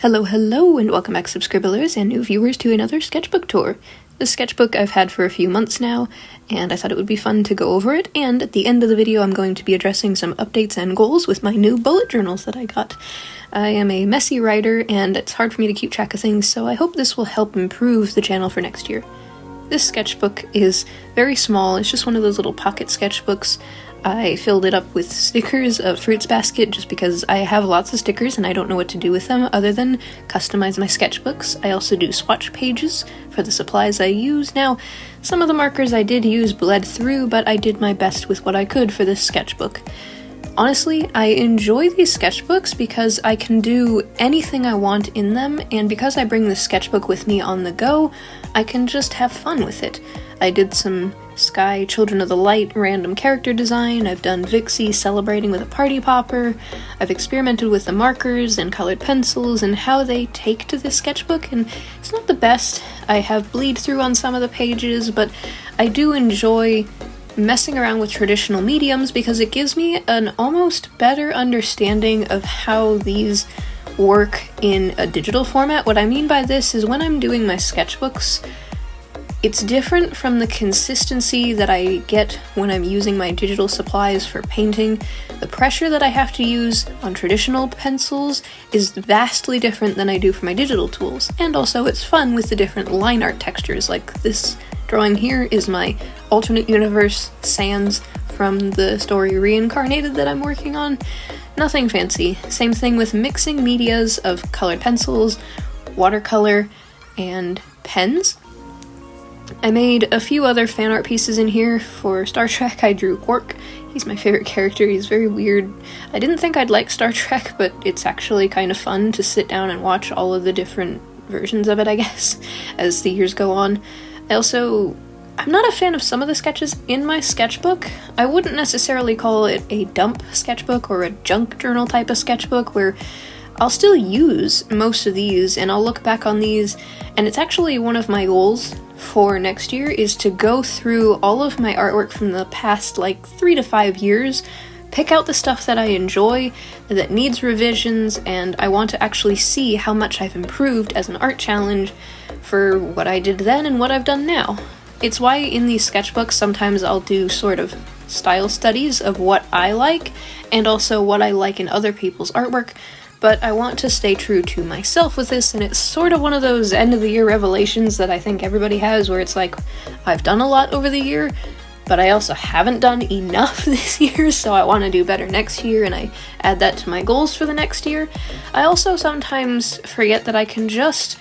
Hello, and welcome back subscribers and new viewers to another sketchbook tour. This sketchbook I've had for a few months now, and I thought it would be fun to go over it, and at the end of the video I'm going to be addressing some updates and goals with my new bullet journals that I got. I am a messy writer, and it's hard for me to keep track of things, so I hope this will help improve the channel for next year. This sketchbook is very small, it's just one of those little pocket sketchbooks. I filled it up with stickers of Fruits Basket just because I have lots of stickers and I don't know what to do with them other than customize my sketchbooks. I also do swatch pages for the supplies I use. Now, some of the markers I did use bled through, but I did my best with what I could for this sketchbook. Honestly, I enjoy these sketchbooks because I can do anything I want in them, and because I bring the sketchbook with me on the go, I can just have fun with it. I did some Sky Children of the Light random character design, I've done Vixie celebrating with a party popper, I've experimented with the markers and colored pencils and how they take to this sketchbook, and it's not the best. I have bleed through on some of the pages, but I do enjoy messing around with traditional mediums because it gives me an almost better understanding of how these work in a digital format. What I mean by this is when I'm doing my sketchbooks, it's different from the consistency that I get when I'm using my digital supplies for painting. The pressure that I have to use on traditional pencils is vastly different than I do for my digital tools. And also it's fun with the different line art textures, like this drawing here is my alternate universe Sans from the story Reincarnated that I'm working on. Nothing fancy. Same thing with mixing medias of colored pencils, watercolor, and pens. I made a few other fan art pieces in here. For Star Trek, I drew Quark. He's my favorite character, he's very weird. I didn't think I'd like Star Trek, but it's actually kind of fun to sit down and watch all of the different versions of it, I guess, as the years go on. I'm not a fan of some of the sketches in my sketchbook. I wouldn't necessarily call it a dump sketchbook or a junk journal type of sketchbook, where I'll still use most of these and I'll look back on these, and it's actually one of my goals for next year is to go through all of my artwork from the past 3 to 5 years, pick out the stuff that I enjoy, that needs revisions, and I want to actually see how much I've improved as an art challenge for what I did then and what I've done now. It's why in these sketchbooks sometimes I'll do sort of style studies of what I like and also what I like in other people's artwork, but I want to stay true to myself with this, and it's sort of one of those end of the year revelations that I think everybody has, where it's like, I've done a lot over the year, but I also haven't done enough this year, so I want to do better next year, and I add that to my goals for the next year. I also sometimes forget that I can just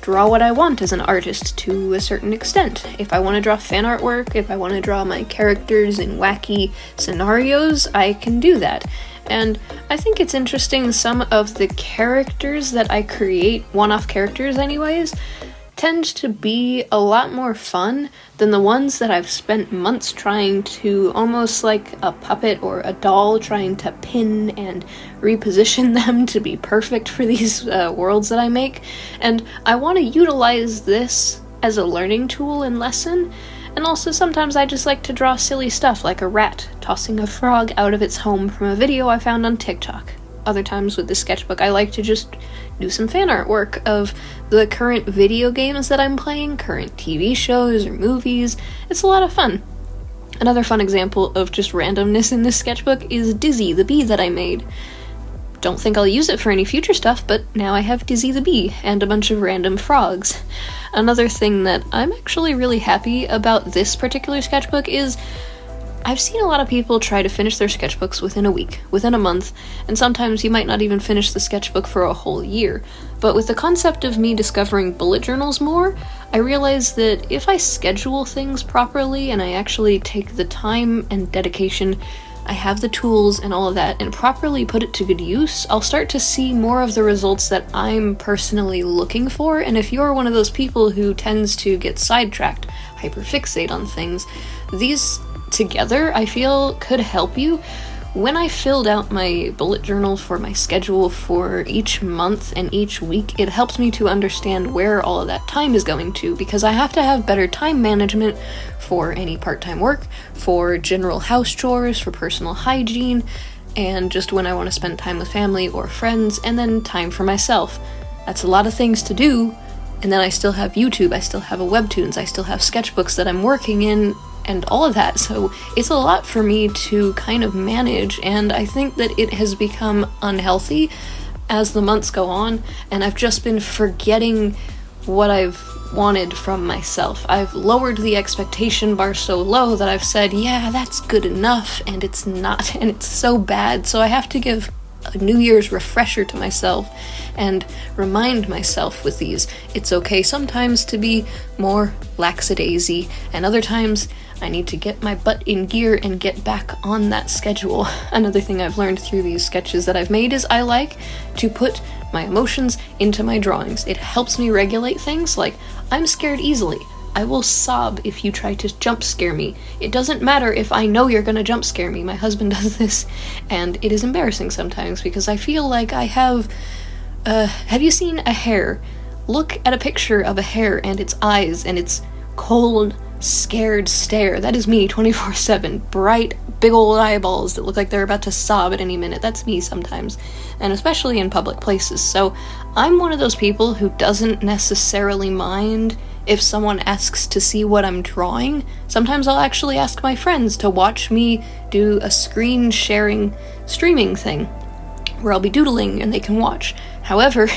draw what I want as an artist to a certain extent. If I want to draw fan artwork, if I want to draw my characters in wacky scenarios, I can do that. And I think it's interesting, some of the characters that I create, one-off characters anyways, tend to be a lot more fun than the ones that I've spent months trying to, almost like a puppet or a doll, trying to pin and reposition them to be perfect for these worlds that I make. And I want to utilize this as a learning tool and lesson. And also sometimes I just like to draw silly stuff like a rat tossing a frog out of its home from a video I found on TikTok. Other times with the sketchbook I like to just do some fan artwork of the current video games that I'm playing, current TV shows or movies. It's a lot of fun. Another fun example of just randomness in this sketchbook is Dizzy the bee that I made. Don't think I'll use it for any future stuff, but now I have Dizzy the bee and a bunch of random frogs. Another thing that I'm actually really happy about this particular sketchbook is I've seen a lot of people try to finish their sketchbooks within a week, within a month, and sometimes you might not even finish the sketchbook for a whole year. But with the concept of me discovering bullet journals more, I realized that if I schedule things properly and I actually take the time and dedication, I have the tools and all of that, and properly put it to good use, I'll start to see more of the results that I'm personally looking for. And if you're one of those people who tends to get sidetracked, hyperfixate on things, these together I feel could help you. When I filled out my bullet journal for my schedule for each month and each week, it helped me to understand where all of that time is going to, because I have to have better time management for any part-time work, for general house chores, for personal hygiene, and just when I want to spend time with family or friends, and then time for myself. That's a lot of things to do, and then I still have YouTube, I still have a Webtoons, I still have sketchbooks that I'm working in, and all of that, so it's a lot for me to kind of manage, and I think that it has become unhealthy as the months go on, and I've just been forgetting what I've wanted from myself. I've lowered the expectation bar so low that I've said, yeah, that's good enough, and it's not, and it's so bad, so I have to give a New Year's refresher to myself and remind myself with these. It's okay sometimes to be more lackadaisy, and other times I need to get my butt in gear and get back on that schedule. Another thing I've learned through these sketches that I've made is I like to put my emotions into my drawings. It helps me regulate things, like I'm scared easily. I will sob if you try to jump scare me. It doesn't matter if I know you're gonna jump scare me. My husband does this, and it is embarrassing sometimes because I feel like I have you seen a hare? Look at a picture of a hare and its eyes and its cold, scared stare. That is me 24/7. Bright, big old eyeballs that look like they're about to sob at any minute. That's me sometimes, and especially in public places. So I'm one of those people who doesn't necessarily mind if someone asks to see what I'm drawing. Sometimes I'll actually ask my friends to watch me do a screen sharing streaming thing where I'll be doodling and they can watch. However,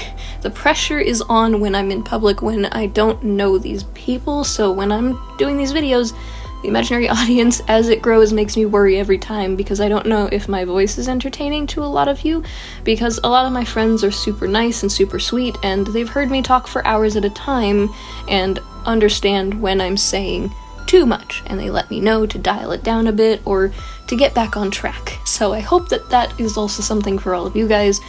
the pressure is on when I'm in public when I don't know these people, so when I'm doing these videos, the imaginary audience, as it grows, makes me worry every time because I don't know if my voice is entertaining to a lot of you, because a lot of my friends are super nice and super sweet, and they've heard me talk for hours at a time and understand when I'm saying too much, and they let me know to dial it down a bit or to get back on track. So I hope that that is also something for all of you guys,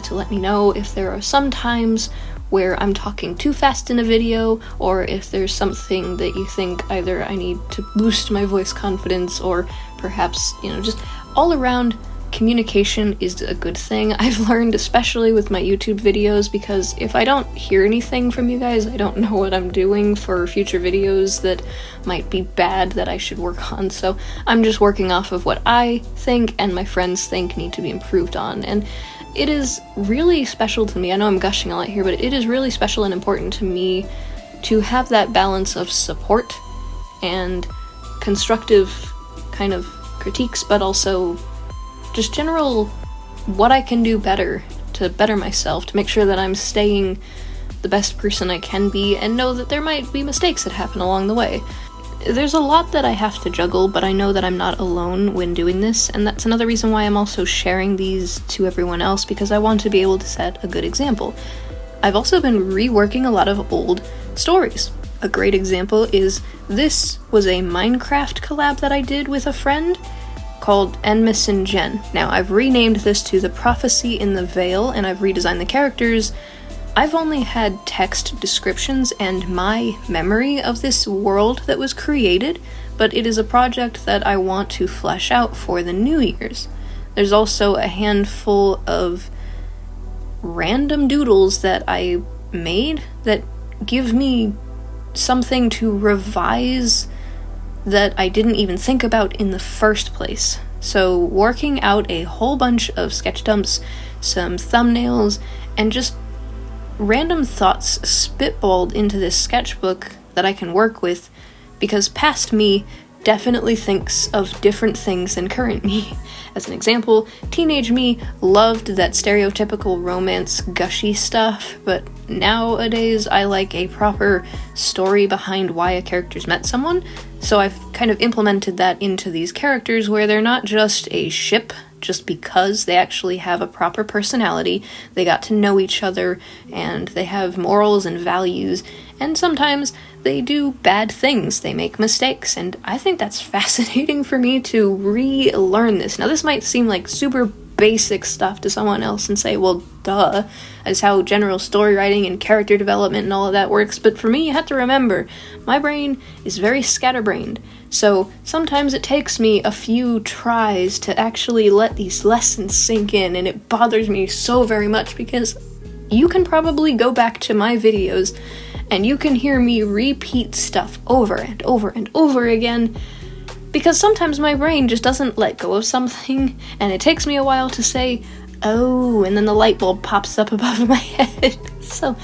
to let me know if there are some times where I'm talking too fast in a video, or if there's something that you think either I need to boost my voice confidence, or perhaps, just all around communication is a good thing. I've learned, especially with my YouTube videos, because if I don't hear anything from you guys, I don't know what I'm doing for future videos that might be bad that I should work on. So I'm just working off of what I think and my friends think need to be improved on. And it is really special to me. I know I'm gushing a lot here, but it is really special and important to me to have that balance of support and constructive kind of critiques, but also just general what I can do better to better myself, to make sure that I'm staying the best person I can be, and know that there might be mistakes that happen along the way. There's a lot that I have to juggle, but I know that I'm not alone when doing this, and that's another reason why I'm also sharing these to everyone else, because I want to be able to set a good example. I've also been reworking a lot of old stories. A great example is this was a Minecraft collab that I did with a friend called Enmis and Jen. Now, I've renamed this to The Prophecy in the Veil, and I've redesigned the characters. I've only had text descriptions and my memory of this world that was created, but it is a project that I want to flesh out for the New Year's. There's also a handful of random doodles that I made that give me something to revise that I didn't even think about in the first place. So working out a whole bunch of sketch dumps, some thumbnails, and just random thoughts spitballed into this sketchbook that I can work with, because past me definitely thinks of different things than current me. As an example, teenage me loved that stereotypical romance gushy stuff, but nowadays I like a proper story behind why a character's met someone, so I've kind of implemented that into these characters where they're not just a ship just because, they actually have a proper personality, they got to know each other, and they have morals and values, and sometimes they do bad things, they make mistakes, and I think that's fascinating for me to relearn this. Now, this might seem like super basic stuff to someone else and say, well, duh, that's how general story writing and character development and all of that works, but for me, you have to remember, my brain is very scatterbrained, so sometimes it takes me a few tries to actually let these lessons sink in, and it bothers me so very much because you can probably go back to my videos and you can hear me repeat stuff over and over and over again, because sometimes my brain just doesn't let go of something, and it takes me a while to say, oh, and then the light bulb pops up above my head. So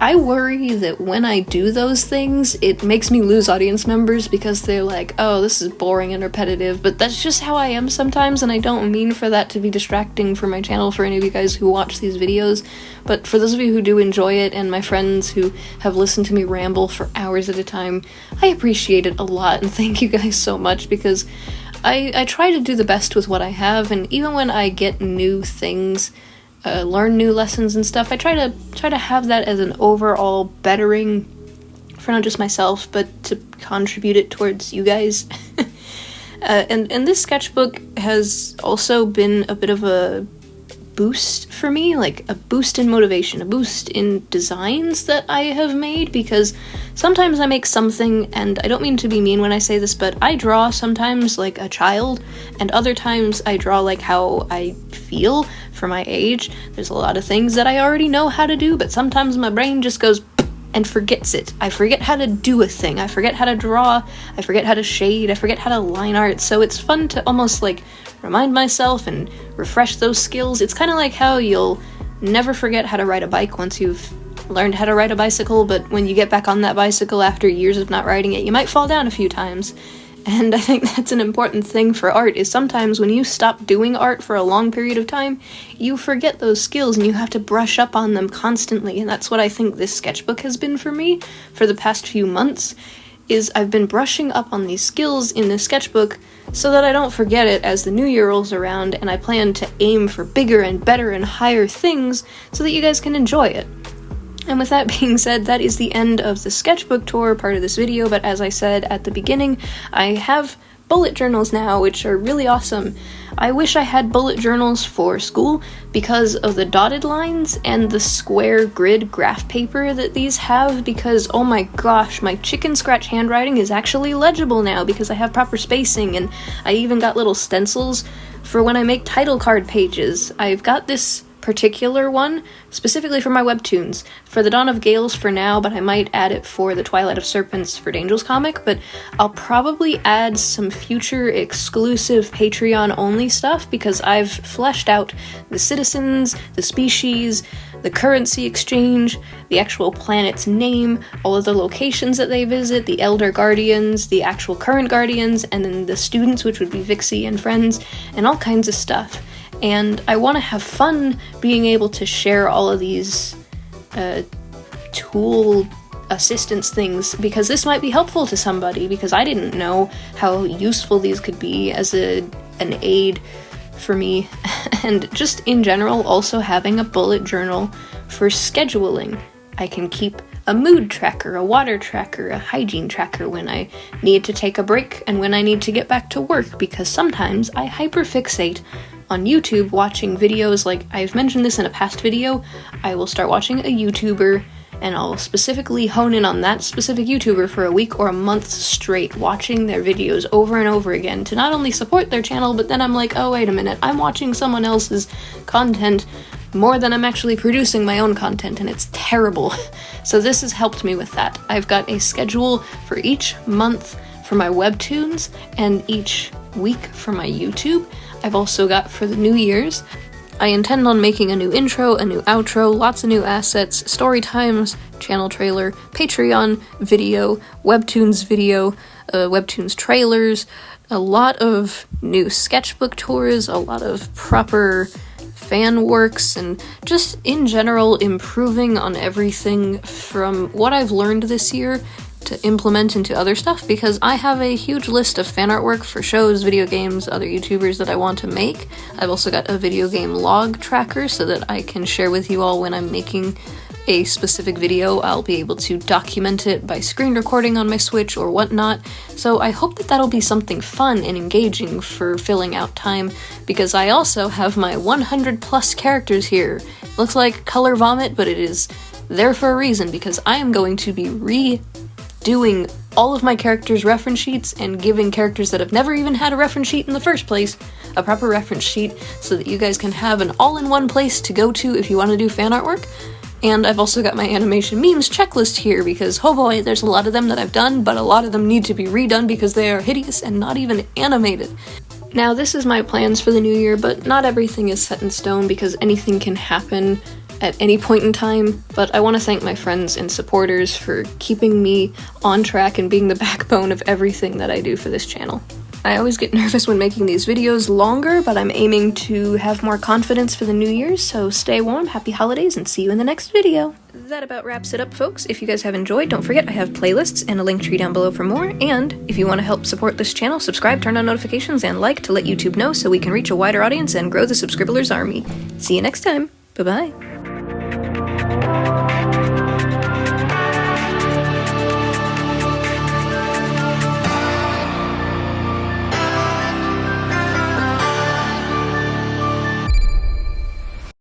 I worry that when I do those things, it makes me lose audience members because they're like, oh, this is boring and repetitive, but that's just how I am sometimes, and I don't mean for that to be distracting for my channel for any of you guys who watch these videos, but for those of you who do enjoy it, and my friends who have listened to me ramble for hours at a time, I appreciate it a lot, and thank you guys so much, because I try to do the best with what I have, and even when I get new things, learn new lessons and stuff, I try to have that as an overall bettering for not just myself, but to contribute it towards you guys. And this sketchbook has also been a bit of a boost for me, like a boost in motivation, a boost in designs that I have made, because sometimes I make something, and I don't mean to be mean when I say this, but I draw sometimes like a child, and other times I draw like how I feel for my age. There's a lot of things that I already know how to do, but sometimes my brain just goes and forgets it. I forget how to do a thing, I forget how to draw, I forget how to shade, I forget how to line art, so it's fun to almost like remind myself and refresh those skills. It's kind of like how you'll never forget how to ride a bike once you've learned how to ride a bicycle, but when you get back on that bicycle after years of not riding it, you might fall down a few times. And I think that's an important thing for art, is sometimes when you stop doing art for a long period of time, you forget those skills and you have to brush up on them constantly, and that's what I think this sketchbook has been for me for the past few months, is I've been brushing up on these skills in this sketchbook so that I don't forget it as the new year rolls around, and I plan to aim for bigger and better and higher things so that you guys can enjoy it. And with that being said, that is the end of the sketchbook tour part of this video, but as I said at the beginning, I have bullet journals now, which are really awesome. I wish I had bullet journals for school because of the dotted lines and the square grid graph paper that these have, because oh my gosh, my chicken scratch handwriting is actually legible now because I have proper spacing, and I even got little stencils for when I make title card pages. I've got this particular one specifically for my webtoons, for the Dawn of Gales for now, but I might add it for the Twilight of Serpents for Dangel's comic, but I'll probably add some future exclusive Patreon only stuff because I've fleshed out the citizens, the species, the currency exchange, the actual planet's name, all of the locations that they visit, the Elder Guardians, the actual current Guardians, and then the students, which would be Vixie and friends, and all kinds of stuff. And I want to have fun being able to share all of these tool assistance things, because this might be helpful to somebody, because I didn't know how useful these could be as an aid for me. And just in general, also having a bullet journal for scheduling. I can keep a mood tracker, a water tracker, a hygiene tracker when I need to take a break and when I need to get back to work, because sometimes I hyperfixate on YouTube watching videos. Like I've mentioned this in a past video, I will start watching a YouTuber and I'll specifically hone in on that specific YouTuber for a week or a month straight, watching their videos over and over again to not only support their channel, but then I'm like, oh wait a minute, I'm watching someone else's content more than I'm actually producing my own content, and it's terrible. So this has helped me with that. I've got a schedule for each month for my webtoons and each week for my YouTube. I've also got for the New Year's, I intend on making a new intro, a new outro, lots of new assets, story times, channel trailer, Patreon video, webtoons video, webtoons trailers, a lot of new sketchbook tours, a lot of proper fan works, and just in general improving on everything from what I've learned this year to implement into other stuff, because I have a huge list of fan artwork for shows, video games, other YouTubers that I want to make. I've also got a video game log tracker so that I can share with you all when I'm making a specific video. I'll be able to document it by screen recording on my Switch or whatnot, so I hope that that'll be something fun and engaging for filling out time, because I also have my 100 plus characters here. Looks like color vomit, but it is there for a reason, because I am going to be redoing all of my characters' reference sheets and giving characters that have never even had a reference sheet in the first place a proper reference sheet so that you guys can have an all-in-one place to go to if you want to do fan artwork. And I've also got my animation memes checklist here because, oh boy, there's a lot of them that I've done, but a lot of them need to be redone because they are hideous and not even animated. Now, this is my plans for the new year, but not everything is set in stone because anything can happen at any point in time, but I want to thank my friends and supporters for keeping me on track and being the backbone of everything that I do for this channel. I always get nervous when making these videos longer, but I'm aiming to have more confidence for the New Year's, so stay warm, happy holidays, and see you in the next video! That about wraps it up, folks. If you guys have enjoyed, don't forget I have playlists and a link tree down below for more, and if you want to help support this channel, subscribe, turn on notifications, and like to let YouTube know so we can reach a wider audience and grow the Subscribblers army. See you next time! Bye-bye!